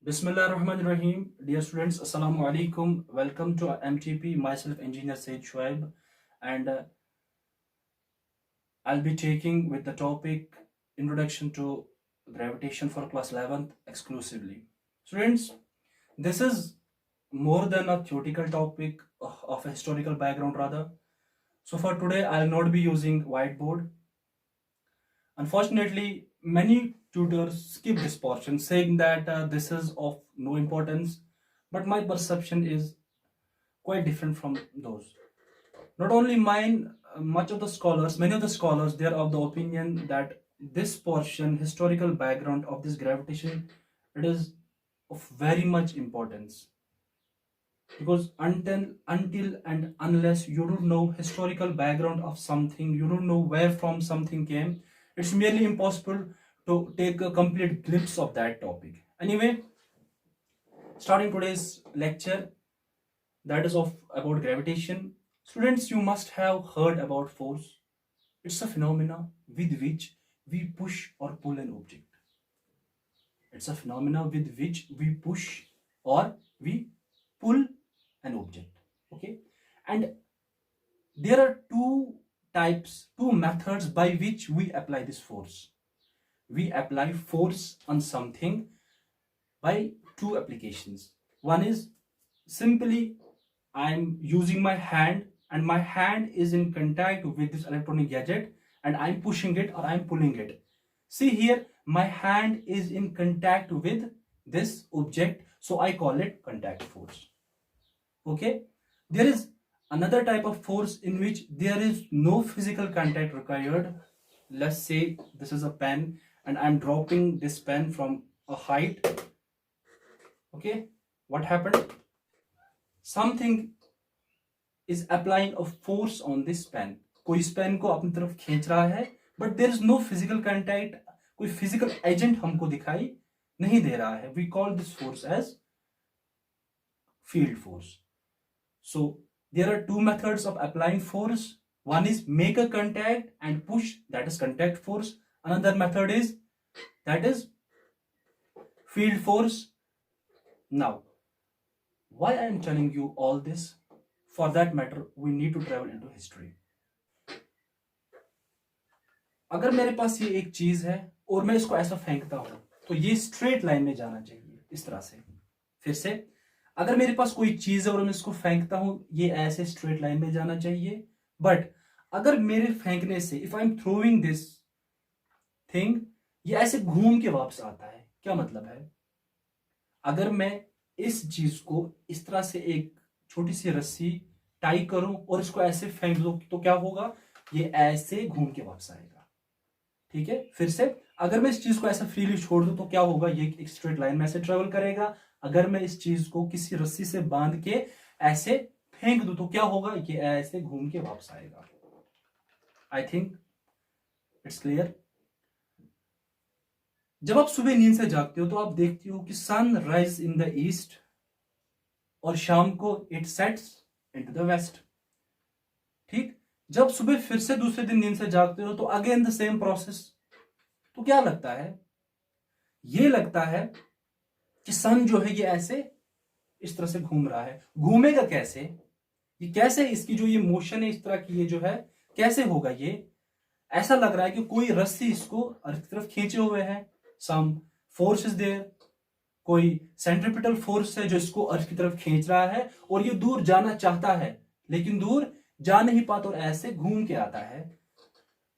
Bismillahirrahmanirrahim. Dear students, Assalamu alaikum. Welcome to MTP. Myself, Engineer Said Shoaib, and I'll be taking with the topic Introduction to Gravitation for class 11th exclusively. Students, this is more than a theoretical topic of a historical background, rather. So, for today, I'll not be using whiteboard. Unfortunately, many tutors skip this portion, saying that this is of no importance, but my perception is quite different from those. Not only mine, many of the scholars, they are of the opinion that this portion, historical background of this gravitation, it is of very much importance. Because until and unless you don't know historical background of something, you don't know where from something came, it's merely impossible to take a complete glimpse of that topic. Anyway, starting today's lecture, that is of about gravitation. Students, you must have heard about force. It's a phenomena with which we push or pull an object. It's a phenomena with which we push or we pull an object. Okay, and there are two methods by which we apply this force. We apply force on something by two applications. One is simply I'm using my hand and my hand is in contact with this electronic gadget and I'm pushing it or I'm pulling it. See here, my hand is in contact with this object, so I call it contact force. Okay, there is another type of force in which there is no physical contact required. Let's say this is a pen and I'm dropping this pen from a height. Okay, what happened? Something is applying a force on this pen. कोई इस pen को अपनी तरफ खींच रहा है, but there is no physical contact. कोई physical agent हमको दिखाई नहीं दे रहा है. We call this force as field force. So there are two methods of applying force. One is make a contact and push, that is contact force. Another method is field force. Now, why I am telling you all this? For that matter, we need to travel into history. अगर मेरे पास ये एक चीज है और मैं इसको ऐसा फेंकता हूं तो ये स्ट्रेट लाइन में जाना चाहिए, इस तरह से. फिर से, अगर मेरे पास कोई चीज है और मैं इसको फेंकता हूं, ये ऐसे स्ट्रेट लाइन में जाना चाहिए. बट अगर मेरे फेंकने से, if I am throwing this thing, ये ऐसे घूम के वापस आता है. क्या मतलब है? अगर मैं इस चीज को इस तरह से एक छोटी सी रस्सी टाई करूं और इसको ऐसे फेंक दूं तो क्या होगा? ये ऐसे घूम के वापस आएगा. ठीक है, फिर से, अगर मैं इस चीज को ऐसा फ्रीली छोड़ दूं तो क्या होगा? ये एक स्ट्रेट लाइन में ऐसे ट्रेवल करेगा. अगर मैं इस चीज को किसी रस्सी से बांध के ऐसे फेंक दूं तो क्या होगा? ये ऐसे घूम के वापस आएगा. I think it's clear. जब आप सुबह नींद से जागते हो तो आप देखते हो कि sun rise in the east और शाम को it sets into the west. ठीक, जब सुबह फिर से दूसरे दिन नींद से जागते हो तो अगेन द सेम प्रोसेस. तो क्या लगता है? ये लगता है कि सन जो है ये ऐसे इस तरह से घूम रहा है. घूमेगा कैसे? ये कैसे, इसकी जो ये मोशन है इस तरह की, ये जो है कैसे होगा? ये ऐसा लग रहा है कि कोई रस्सी इसको अर्थ की तरफ खींचे हुए है. सम फोर्स इज देयर, कोई सेंट्रिपिटल फोर्स है जो इसको अर्थ की तरफ खींच रहा है और ये दूर जाना चाहता है लेकिन दूर जा नहीं पाता और ऐसे घूम के आता है.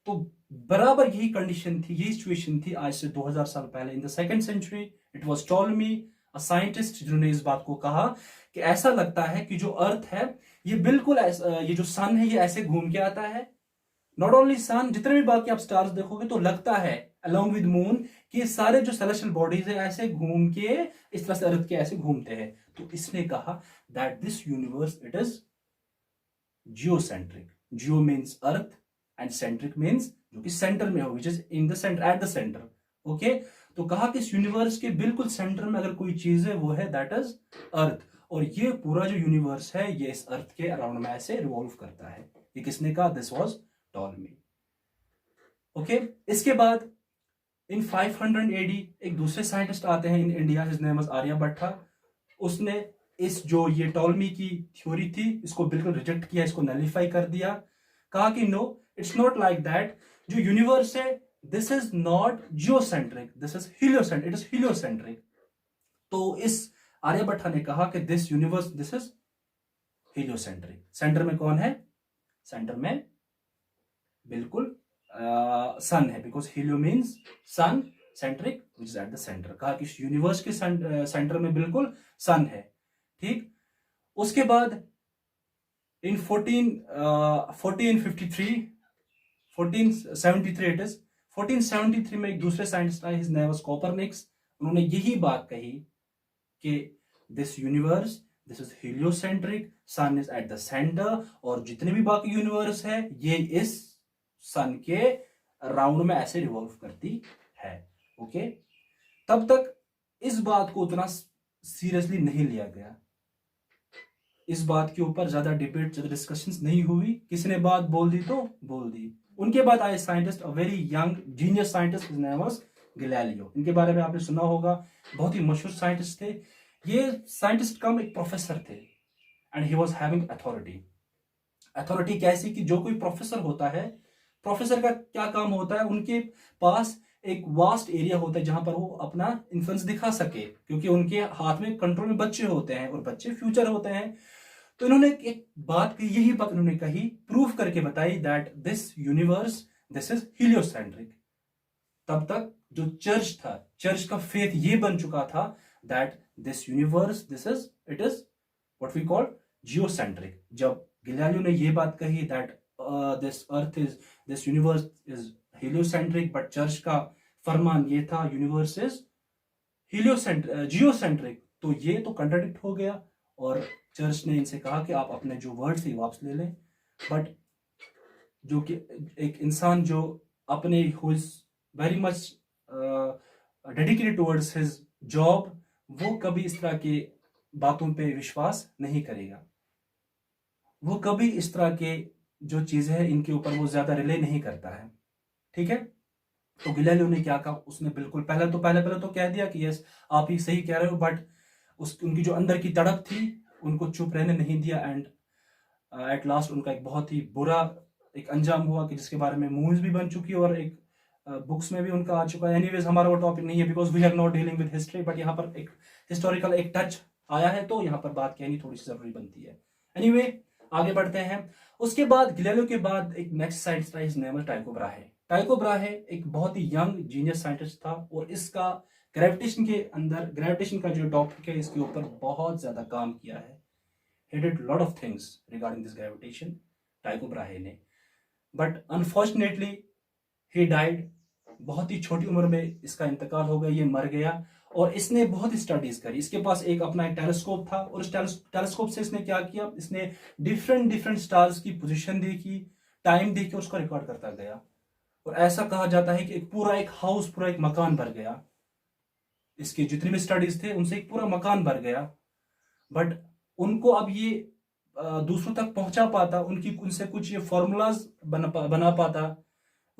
तो बराबर यही कंडीशन थी, यही सिचुएशन थी आज से 2000 साल पहले. In the second century it was Ptolemy, a scientist, जिन्होंने इस बात को कहा कि ऐसा लगता है कि जो अर्थ है ये बिल्कुल ये जो सन है ये ऐसे घूम के आता है. नॉट ओनली सन, जितने भी बाकी आप स्टार्स देखोगे तो लगता है अलॉन्ग विद मून कि सारे जो सेलेस्टियल बॉडीज है ऐसे घूम के इस तरह से अर्थ के ऐसे घूमते हैं. तो इसने कहा that this universe it is geocentric. Jio means earth and centric means जो कि सेंटर में हो, which is in the centre, eight the centre. Okay, तो कहा कि इस यूनिवर्स के बिल्कुल सेंटर में अगर कोई चीज है वो है दैट इज अर्थ. और ये पूरा जो यूनिवर्स है ये इस अर्थ के अराउंड में ऐसे रिवॉल्व करता है. ये किसने कहा? This was Ptolemy. ओके, इसके बाद इन 500 एडी एक दूसरे साइंटिस्ट आते हैं in India, his name was Aryabhatta. उसने इस जो ये टॉलमी की थ्योरी थी इसको बिल्कुल रिजेक्ट किया, इसको नलिफाई कर दिया, कहा कि no, it's not like that, जो यूनिवर्स है this is not geocentric, this is heliocentric, it is heliocentric. तो इस आर्यभट्टा ने कहा कि this universe this is heliocentric. Centre में कौन है? सेंटर में बिल्कुल सन है, because helio means sun, centric which is at the centre. कहा कि यूनिवर्स के सेंटर में बिल्कुल सन है। ठीक, उसके बाद इन 1473 इट इज 1473 में एक दूसरे साइंटिस्ट आए, हिज नेम वाज कोपरनिक्स। उन्होंने यही बात कही कि this universe this is heliocentric, sun is at the centre, और जितने भी बाकी यूनिवर्स है ये इस सन के राउंड में ऐसे रिवॉल्व करती है। ओके, तब तक इस बात को उतना सीरियसली नहीं लिया गया, इस बात के ऊपर ज्यादा डिबेट, ज्यादा डिस्कशंस नहीं हुई। किसी ने बात बोल दी तो बोल दी। उनके बाद आए scientist, a very young genius scientist, his name was Galileo. इनके बारे में आपने सुना होगा, बहुत ही मशहूर साइंटिस्ट थे। ये साइंटिस्ट कम एक प्रोफेसर थे, and he was having authority. Authority कैसी कि जो कोई प्रोफेसर होता है, प्रोफेसर का क्या काम होता है, उनके पास एक वास्ट एरिया होता है जहां पर वो अपना इन्फ्लुएंस दिखा सके, क्योंकि उनके हाथ में कंट्रोल में बच्चे होते हैं और बच्चे फ्यूचर होते हैं। तो इन्होंने एक बात की, यही बात इन्होंने कही, प्रूफ करके बताई that this universe this is heliocentric. तब तक जो चर्च था, चर्च का फेथ ये बन चुका था that this universe this is it is what we call geocentric. जब गैलीलियो ने ये बात कही that this earth is this universe is heliocentric, but church का फरमान ये था यूनिवर्स इज जियोसेंट्रिक, तो ये तो कंट्राडिक्ट हो गया। और चर्च ने इनसे कहा कि आप अपने जो वर्ड थे वापस ले लें। बट जो कि एक इंसान जो अपने who is very much dedicated towards his job, वो कभी इस तरह के बातों पे विश्वास नहीं करेगा, वो कभी इस तरह के जो चीजें हैं इनके ऊपर वो ज्यादा रिले नहीं करता है। ठीक है, तो गैलीलियो ने क्या कहा, उसने बिल्कुल पहले तो कह दिया कि यस आप ही सही कह रहे हो, बट उनकी जो अंदर की तड़प थी उनको चुप रहने नहीं दिया। एंड एट लास्ट उनका एक बहुत ही बुरा एक अंजाम हुआ, कि जिसके बारे में मूवीज भी बन चुकी है और एक बुक्स में भी उनका आ चुका है। एनीवेज हमारा वो टॉपिक नहीं है, because we are not dealing with history, but यहाँ पर एक हिस्टोरिकल एक टच आया है, तो यहाँ पर बात कहनी थोड़ी सी जरूरी बनती है। एनीवे आगे बढ़ते हैं। उसके बाद गैलीलियो के बाद एक नेक्स्ट साइंटिस्ट था, his name was टाइको Brahe. टाइको Brahe एक बहुत ही यंग जीनियस साइंटिस्ट था, और इसका ग्रेविटेशन के अंदर, ग्रेविटेशन का जो टॉपिक है इसके ऊपर बहुत ज्यादा काम किया है। he did lot of things regarding this gravitation, टाइको Brahe ने, बट अनफॉर्चुनेटली he died। बहुत ही छोटी उम्र में इसका इंतकाल हो गया, ये मर गया। और इसने बहुत स्टडीज करी, इसके पास एक अपना एक टेलीस्कोप था, और उस टेलीस्कोप से इसने क्या किया, इसने डिफरेंट स्टार्स की पोजीशन देखी, टाइम देखी, उसका रिकॉर्ड करता गया। और ऐसा कहा जाता है कि एक पूरा एक हाउस, पूरा एक मकान भर गया, इसके जितने भी स्टडीज थे उनसे एक पूरा मकान भर गया। बट उनको अब ये दूसरों तक पहुंचा पाता, उनसे कुछ ये फॉर्मूलाज बना पाता,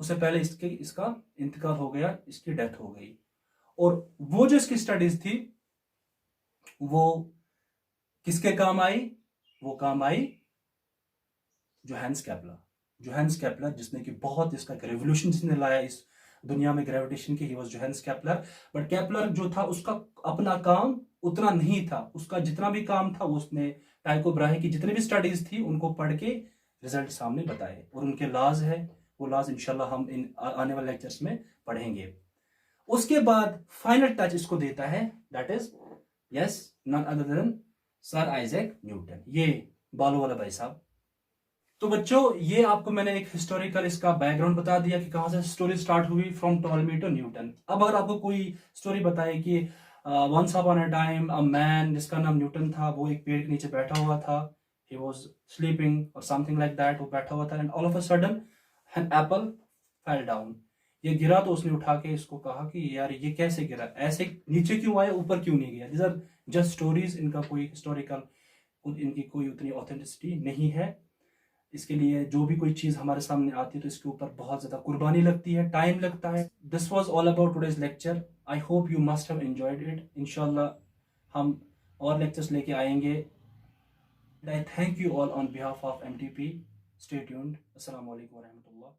उससे पहले इसका इंतकाल हो गया, इसकी डेथ हो गई। और वो जो इसकी स्टडीज थी वो किसके काम आई? वो काम आई जोहान्स केपलर, जिसने कि बहुत इसका रेवोल्यूशन जिसने लाया इस दुनिया में ग्रेविटेशन की, he was Johannes Kepler. But Kepler जो था उसका अपना काम उतना नहीं था, उसका जितना भी काम था वो उसने टाइको ब्राहे की जितनी भी स्टडीज थी उनको पढ़ के रिजल्ट सामने बताए, और उनके लॉज है, वो लॉज इंशाल्लाह हम इन आने वाले लेक्चर्स में पढ़ेंगे। उसके बाद फाइनल टच इसको देता है, that is yes none other than sir Isaac Newton, ये बालों वाला भाई साहब। तो बच्चों ये आपको मैंने एक हिस्टोरिकल इसका बैकग्राउंड बता दिया कि कहां से स्टोरी स्टार्ट हुई, फ्रॉम टॉलमी टू न्यूटन। अब अगर आपको कोई स्टोरी बताए कि once upon a time a man जिसका नाम न्यूटन था, वो एक पेड़ के नीचे बैठा हुआ था, ही वाज स्लीपिंग और समथिंग लाइक दैट, वो बैठा हुआ था, and all of a sudden an apple fell down, ये गिरा, तो उसने उठा के इसको कहा कि यार ये कैसे गिरा, ऐसे नीचे क्यों आया, ऊपर क्यों नहीं गया। दिस आर जस्ट स्टोरीज, इनका कोई हिस्टोरिकल, इनकी कोई उतनी ऑथेंटिसिटी नहीं है। इसके लिए जो भी कोई चीज़ हमारे सामने आती है तो इसके ऊपर बहुत ज़्यादा कुर्बानी लगती है, टाइम लगता है। This was all about today's lecture. I hope you must have enjoyed it. इंशाल्लाह हम और लेक्चर्स लेके आएंगे। आई thank you all on behalf of MTP। Stay tuned. अस्सलाम वालेकुम व रहमतुल्लाह।